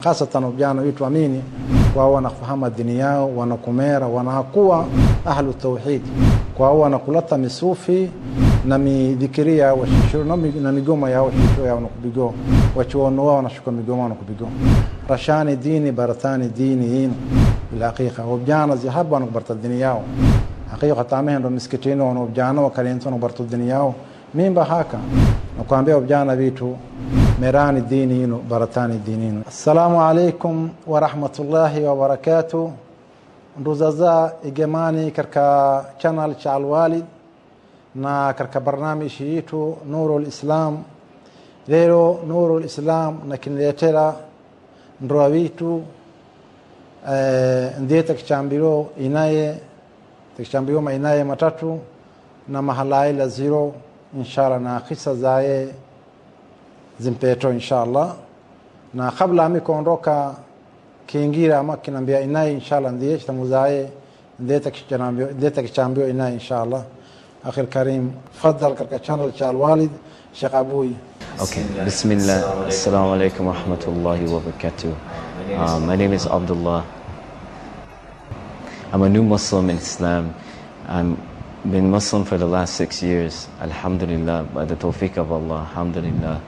Hasatan vijana wetu waamini wao wanafahamu dini yao, wanakumera, wanakuwa ahlu tauhid, kwao wanakulata misufi na midhikiria wa shishuru na migoma yao shisho yao nakubigo wachuono wao wanashuka migoma nakubigo rashani dini baratani dini hino bila hakika vijana zihabu wanakubarta dini yao hakika taamehen ndo miskitini vijana wakaliento wanakubarta dini yao mimba haka nakuambia vijana vitu merani dini hino baratani dini hino. Assalamu alaikum wa rahmatullahi wa barakatuh. Nduzaza igemani karka channel cha Alwalid na karka barnamishi yetu Nuurul Islam. Leo Nuurul Islam na kiniletera ndoa witu ndiye takichambiro inaye matatu na mahalai la zero inshallah na kisa zae zimpeto inshallah na kabla amikuondoka kiingira ama kinambia inaye inshallah ndiye tamuzae ndiye takichambio inaye inshallah. أخي الكريم تفضل كركا channel cha Alwalid SheekhAbuuyi. Okay, Bismillah. Assalamu alaikum wa rahmatullahi wa barakatuh. My name is Abdullahi. I'm a new Muslim in Islam. I've been Muslim for the last 6 years. Alhamdulillah, by the tawfiq of Allah. Alhamdulillah.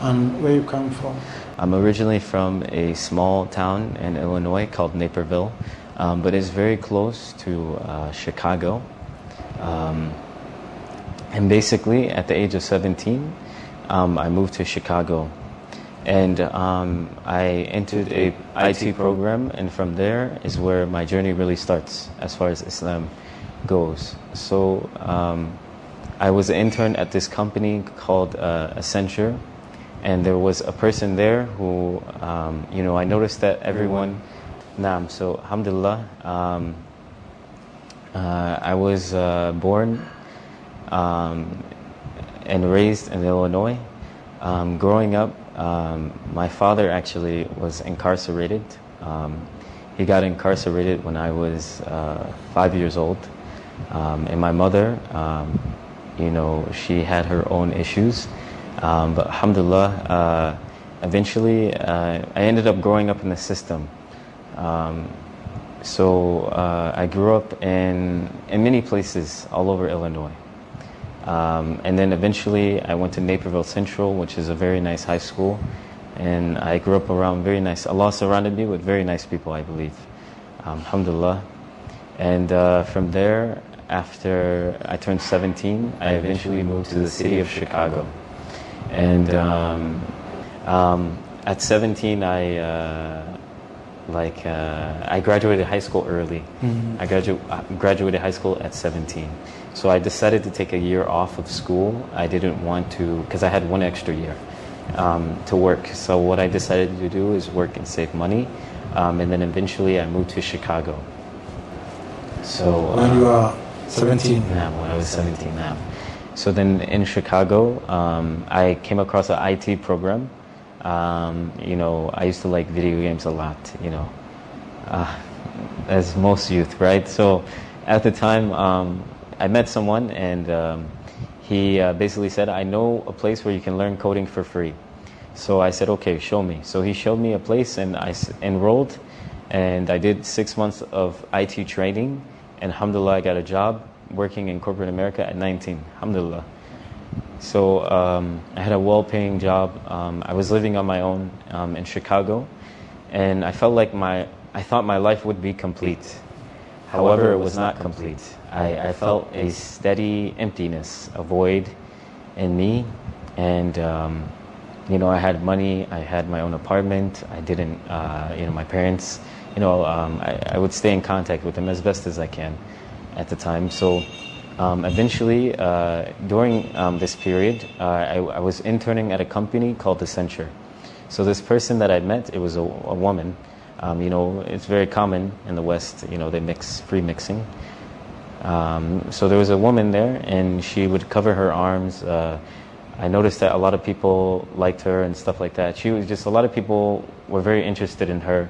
And where you come from? I'm originally from a small town in Illinois called Naperville, but it's very close to Chicago. And basically, at the age of 17, I moved to Chicago, and I entered a IT program, and from there is where my journey really starts as far as Islam goes. So I was an intern at this company called Accenture, and there was a person there who, I noticed that everyone, so alhamdulillah, I was born and raised in Illinois. Growing up, my father actually was incarcerated. He got incarcerated when I was 5 years old. And my mother, she had her own issues. But alhamdulillah, eventually I ended up growing up in the system. So I grew up in many places all over Illinois. And then eventually I went to Naperville Central, which is a very nice high school. And I grew up around very nice, Allah surrounded me with very nice people, I believe. Alhamdulillah. And from there, after I turned 17, I eventually moved to the city of Chicago. And at 17, I graduated high school early. Mm-hmm. I graduated high school at 17. So I decided to take a year off of school. I didn't want to, because I had one extra year to work. So what I decided to do is work and save money. And then eventually I moved to Chicago. So when you were 17? Yeah, when I was 17 now. So then in Chicago, I came across an IT program. I used to like video games a lot, as most youth, right? So at the time, I met someone, and he basically said, I know a place where you can learn coding for free. So I said, okay, show me. So he showed me a place, and I enrolled, and I did 6 months of IT training, and alhamdulillah, I got a job working in corporate America at 19, alhamdulillah. So I had a well-paying job. I was living on my own in Chicago, and I felt like I thought my life would be complete. However, it was not complete. I felt a steady emptiness, a void in me, and I had money. I had my own apartment. I didn't, my parents. I would stay in contact with them as best as I can at the time. So. Eventually, during this period, I was interning at a company called Accenture. So this person that I met, it was a woman. It's very common in the West, they mix, free mixing. So there was a woman there, and she would cover her arms. I noticed that a lot of people liked her and stuff like that. She was just, a lot of people were very interested in her,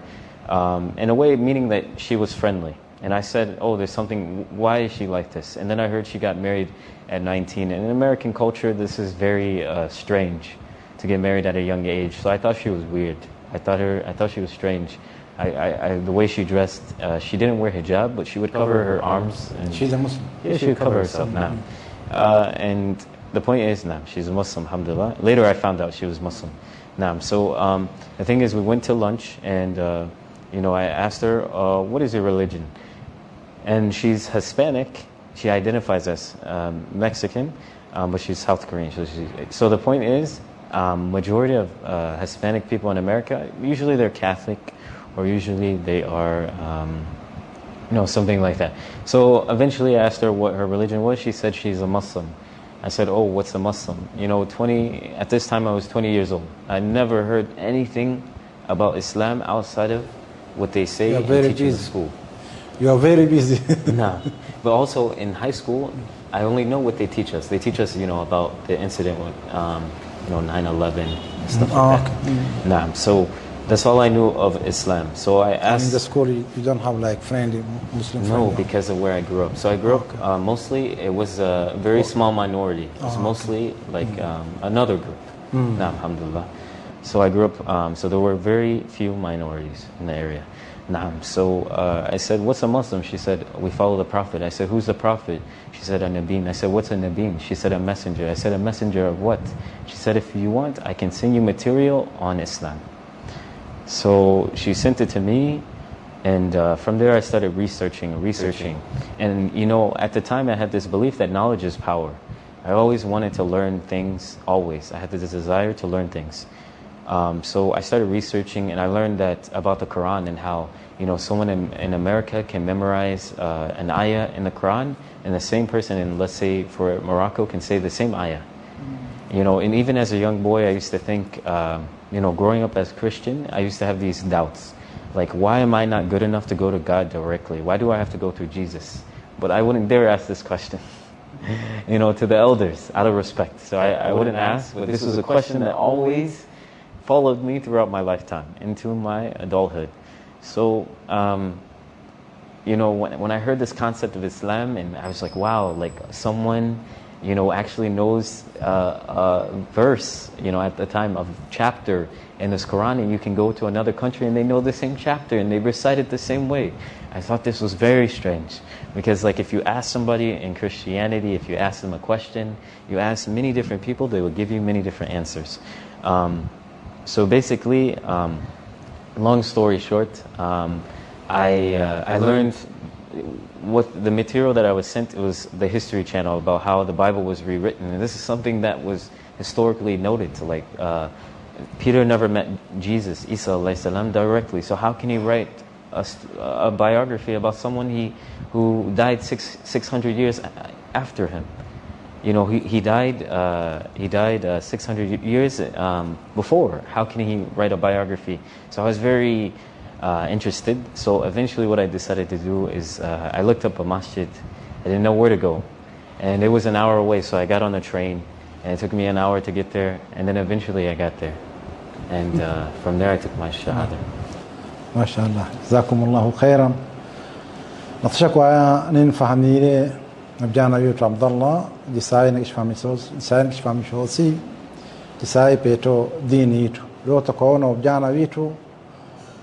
in a way, meaning that she was friendly. And I said, oh, there's something, why is she like this? And then I heard she got married at 19. And in American culture, this is very strange to get married at a young age. So I thought she was weird. I thought she was strange. The way she dressed, she didn't wear hijab, but she would cover her arms. And She's a Muslim. yeah, she would cover herself. Naam. And the point is, naam, she's a Muslim, alhamdulillah. Later I found out she was Muslim. Naam. So the thing is, we went to lunch, and I asked her, what is your religion? And she's Hispanic. She identifies as Mexican, but she's South Korean. So the point is, majority of Hispanic people in America, usually they're Catholic, or usually they are, something like that. So eventually I asked her what her religion was. She said she's a Muslim. I said, oh, what's a Muslim? At this time I was 20 years old. I never heard anything about Islam outside of what they say and teach in school. You are very busy. Nah. But also in high school, I only know what they teach us. They teach us, about the incident with, 9/11 and stuff like that. Okay. Nah. So that's all I knew of Islam. So I asked. In the school, you don't have like Muslim No, friend? because of where I grew up. So I grew up mostly. It was a very small minority. It was mostly like another group. Nah, alhamdulillah. So I grew up. So there were very few minorities in the area. Naam. So I said, what's a Muslim? She said, we follow the Prophet. I said, who's the Prophet? She said, a Nabeen. I said, what's a Nabeen? She said, a messenger. I said, a messenger of what? She said, if you want, I can send you material on Islam. So she sent it to me, and from there I started researching. And at the time I had this belief that knowledge is power. I always wanted to learn things, always. I had this desire to learn things. So I started researching, and I learned that about the Quran and how someone in America can memorize an ayah in the Quran, and the same person in, let's say, for Morocco, can say the same ayah. And even as a young boy, I used to think, growing up as Christian, I used to have these doubts, like, why am I not good enough to go to God directly? Why do I have to go through Jesus? But I wouldn't dare ask this question. To the elders, out of respect. So I wouldn't ask, but this was a question that always followed me throughout my lifetime into my adulthood. So when I heard this concept of Islam, and I was like, wow, like someone actually knows a verse at the time of chapter in this Quran, and you can go to another country and they know the same chapter and they recite it the same way. I thought this was very strange, because like if you ask somebody in Christianity, if you ask them a question, you ask many different people, they will give you many different answers. So basically, long story short, I learned what the material that I was sent. It was the History Channel about how the Bible was rewritten, and this is something that was historically noted. To like, Peter never met Jesus, Isa alayhi salam, directly. So how can he write a biography about someone who died 600 years after him? He died 600 years before. How can he write a biography? So I was very interested. So eventually what I decided to do is I looked up a masjid. I didn't know where to go. And it was an hour away, so I got on a train. And it took me an hour to get there. And then eventually I got there. And from there I took my shahada. MashaAllah. Jazakumullahu khairan. Natashakwa ninfahamire Abjana yutu Abdullah jisai na kishfami shosi jisai peto dini yitu leo tukaona vijana wetu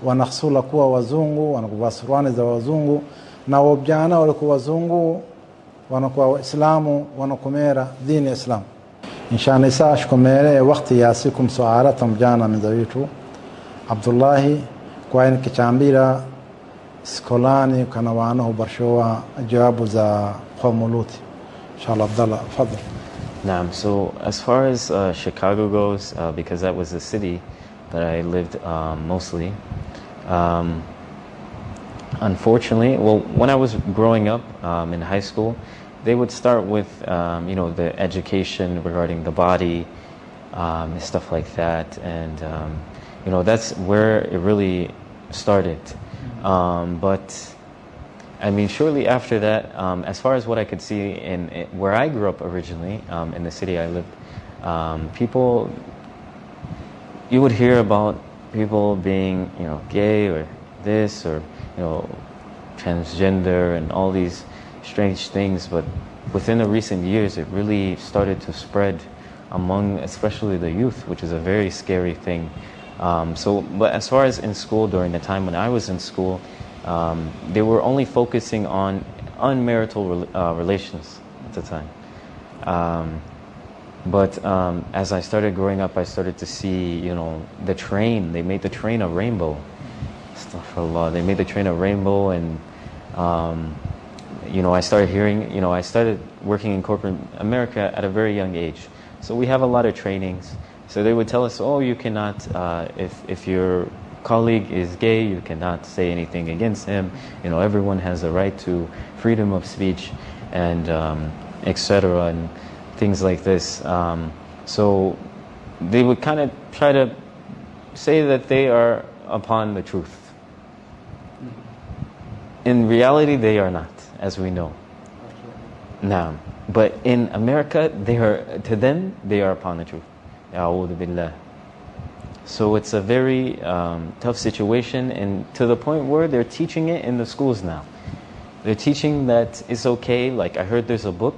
wanakhsula kuwa wazungu, wanakuwa suruani za wazungu, na vijana walikuwa wazungu wanakuwa waislamu, wanakumera dini ya Islam. Inshallah isa ashkumere wakati yasikum su'alatam vijana min zawitu Abdullahi kwa in kichambira skolani kana wanahu barshowa jawabu za qawmuluti. Inshallah, Abdullah, fadl. Naam. So as far as Chicago goes, because that was the city that I lived mostly, unfortunately, well, when I was growing up in high school, they would start with the education regarding the body, stuff like that, and that's where it really started. But I mean, shortly after that, as far as what I could see in where I grew up originally, in the city I lived, people, you would hear about people being, gay or this or, transgender and all these strange things. But within the recent years, it really started to spread among, especially the youth, which is a very scary thing. But as far as in school, during the time when I was in school, they were only focusing on unmarital relations at the time. But as I started growing up, I started to see, the train. They made the train a rainbow. Astaghfirullah. They made the train a rainbow, and I started hearing. I started working in corporate America at a very young age. So we have a lot of trainings. So they would tell us, oh, you cannot, if your colleague is gay, you cannot say anything against him. Everyone has a right to freedom of speech, and etc. and things like this. So they would kind of try to say that they are upon the truth. In reality, they are not, as we know. Now, but in America, to them, they are upon the truth. A'udhu billah. So it's a very tough situation, and to the point where they're teaching it in the schools now. They're teaching that it's okay. Like, I heard there's a book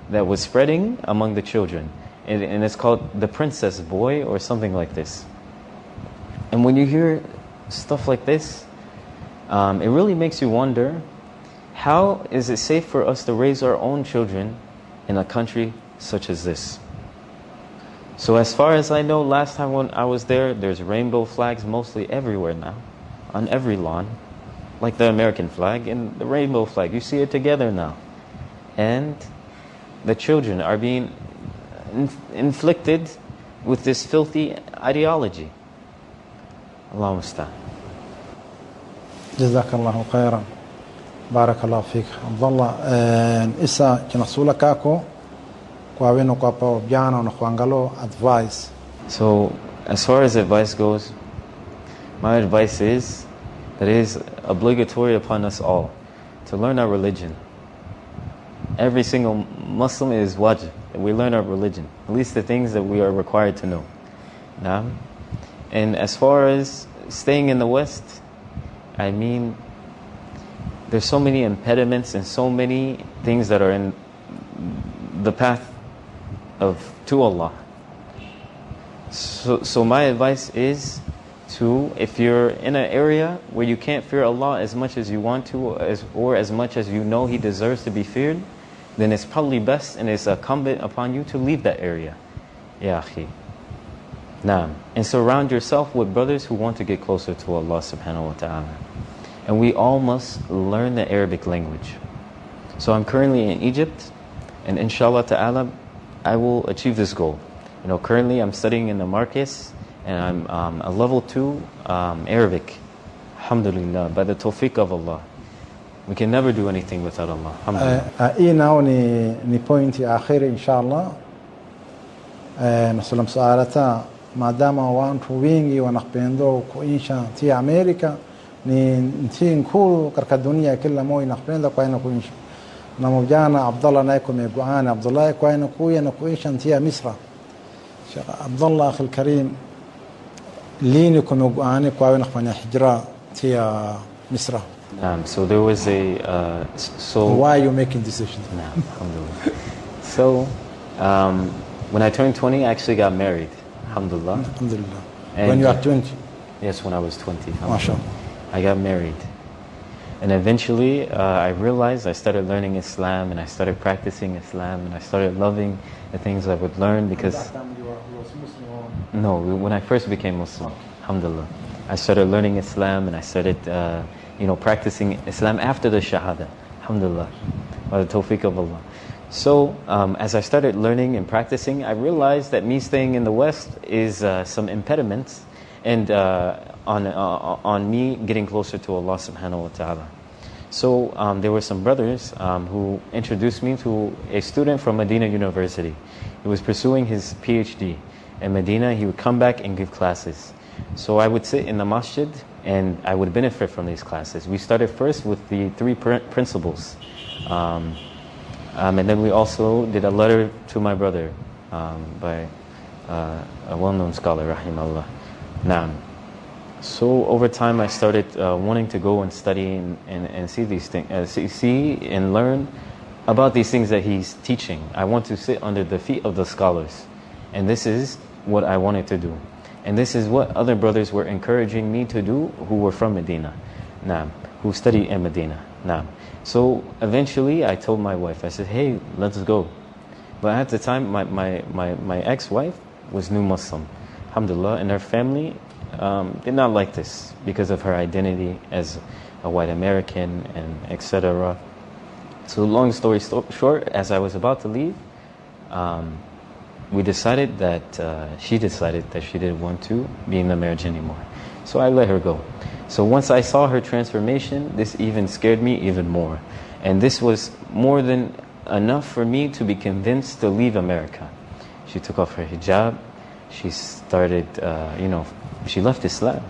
that was spreading among the children, and it's called The Princess Boy or something like this. And when you hear stuff like this, it really makes you wonder, how is it safe for us to raise our own children in a country such as this? So as far as I know, last time when I was there, there's rainbow flags mostly everywhere now, on every lawn, like the American flag and the rainbow flag. You see it together now. And the children are being inflicted with this filthy ideology. Allahu musta'an. Jazakallahu khairan. Barakallahu fiqh. Abdullah, isa kinasula kako kwa wenu kwa pa vijana na kuangalo advice. So as far as advice goes, my advice is that it is obligatory upon us all to learn our religion. Every single Muslim is wajib that we learn our religion, at least the things that we are required to know. Now, and as far as staying in the West, I mean, there's so many impediments and so many things that are in the path to Allah. So my advice is to, if you're in an area where you can't fear Allah as much as you want to, or as much as you know He deserves to be feared, then it's probably best and it's incumbent upon you to leave that area. Ya akhi. Naam. And surround yourself with brothers who want to get closer to Allah subhanahu wa ta'ala. And we all must learn the Arabic language. So I'm currently in Egypt, and inshallah ta'ala, I will achieve this goal. Currently I'm studying in the Marcus, and I'm a level 2 Arabic. Alhamdulillah, by the tawfiq of Allah. We can never do anything without Allah. Alhamdulillah. Hii nao ni pointi akhiri inshallah. Nasulam sualata, madama watu wingi wanapenda kuishi ti Amerika, ni nchi nkuu katika dunia kila moja inapenda kwenda kuishi. Na mjana Abdullah naiko meguana Abdullahi kwenda kuya na kuishi nchi ya Misra. Sheikh Abdullah akhi al-Karim, lini kumeguana kwenda kufanya hijra nchi ya Misra? So there was why are you making decisions? Alhamdulillah. So when I turned 20, I actually got married. Alhamdulillah. Alhamdulillah. When you are 20? Yes, when I was 20. MashaAllah. I got married. And eventually I realized, I started learning Islam, and I started practicing Islam, and I started loving the things I would learn, because... At that time you was Muslim? No, when I first became Muslim, alhamdulillah. I started learning Islam, and I started practicing Islam after the Shahada, alhamdulillah, by the tawfiq of Allah. So as I started learning and practicing, I realized that me staying in the West is some impediments, and on me getting closer to Allah subhanahu wa ta'ala. So there were some brothers who introduced me to a student from Medina University. He was pursuing his PhD in Medina. He would come back and give classes. So I would sit in the masjid, and I would benefit from these classes. We started first with the 3 principles. And then we also did a letter to my brother by a well-known scholar, rahimahullah. Now, so over time I started wanting to go and study and see these things, see and learn about these things that he's teaching. I want to sit under the feet of the scholars, and this is what I wanted to do. And this is what other brothers were encouraging me to do who were from Medina, who studied in Medina. So eventually I told my wife, I said, hey, let's go. But at the time, my ex-wife was new Muslim, alhamdulillah, and her family did not like this because of her identity as a white American and etc. So long story short, as I was about to leave, we decided that she decided that she didn't want to be in the marriage anymore. So I let her go. So once I saw her transformation, this even scared me even more. And this was more than enough for me to be convinced to leave America. She took off her hijab. She started, she left Islam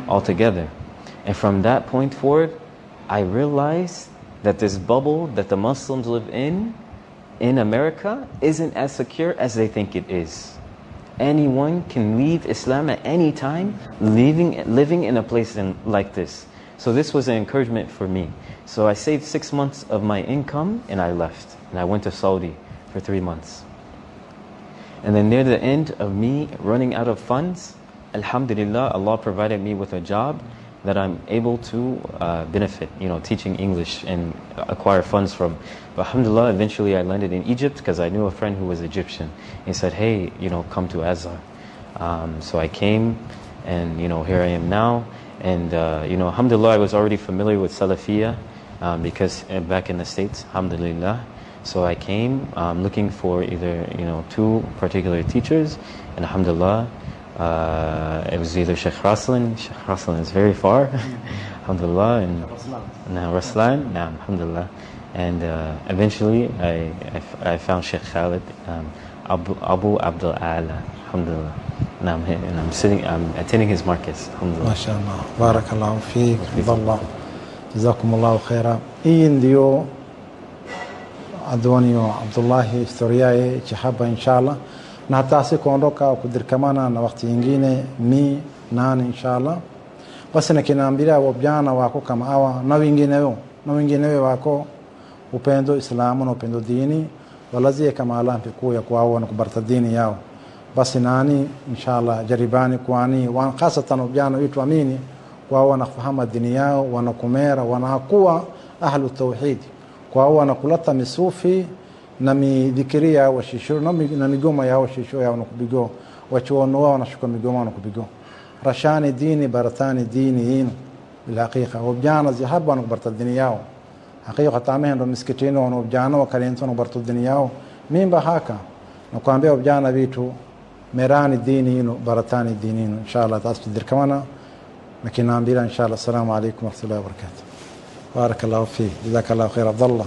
altogether. And from that point forward, I realized that this bubble that the Muslims live in America isn't as secure as they think it is. Anyone can leave Islam at any time, living in a place like this. So this was an encouragement for me. So I saved 6 months of my income and I left. And I went to Saudi for 3 months. And then near the end of me running out of funds, alhamdulillah, Allah provided me with a job that I'm able to benefit, teaching English and acquire funds from. But alhamdulillah, eventually I landed in Egypt because I knew a friend who was Egyptian. He said, hey, come to Azhar. So I came and, here I am now. And, alhamdulillah, I was already familiar with Salafiyah because back in the States, alhamdulillah. So I came looking for either, 2 particular teachers. And alhamdulillah, it was either Sheikh Raslan. Sheikh Raslan is very far, alhamdulillah, and now Raslan, alhamdulillah. And eventually I found Sheikh Khalid, Abu Abdul Ala, alhamdulillah. And I'm attending his markets, alhamdulillah. MashaAllah, barakallahu feek, Abdullah, jazakumullahu khaira. Hii ndio adhonio Abdullahi historia chihaba inshallah. Na hata sikuondoka kudirkamana na wakati nyingine nani inshallah. Basi nakinaambia wabjana wako kama hawa na wengineo wako upendo Islamu na upendo dini walazie kama Allah pekuu kwa hao na kubarata dini yao. Basi nani inshallah jaribani kwani hasatan wabjana wetu amini kwa hao wanafahamu dini yao, wanakumera, wanakuwa ahlu tauhid. Kwa hao wanakulata misufi na midhikiria wa shishuru na migoma yao shisho yao nakubigo wachuono wao wanashuka migoma nakubigo rashani dini baratani dini hino bilhaqiqa wabjana zihaba nakubarta dini yao haqiqa taamehen ndo miskitini wabjana wakalento nakubarta dini yao mimba haka nakuambia wabjana vitu merani dini hino baratani dini hino inshallah tasfidir kamana nakinaambia inshallah assalamu alaykum wa rahmatullahi wa barakatuh barakallahu fi jazakallahu khair Abdullah.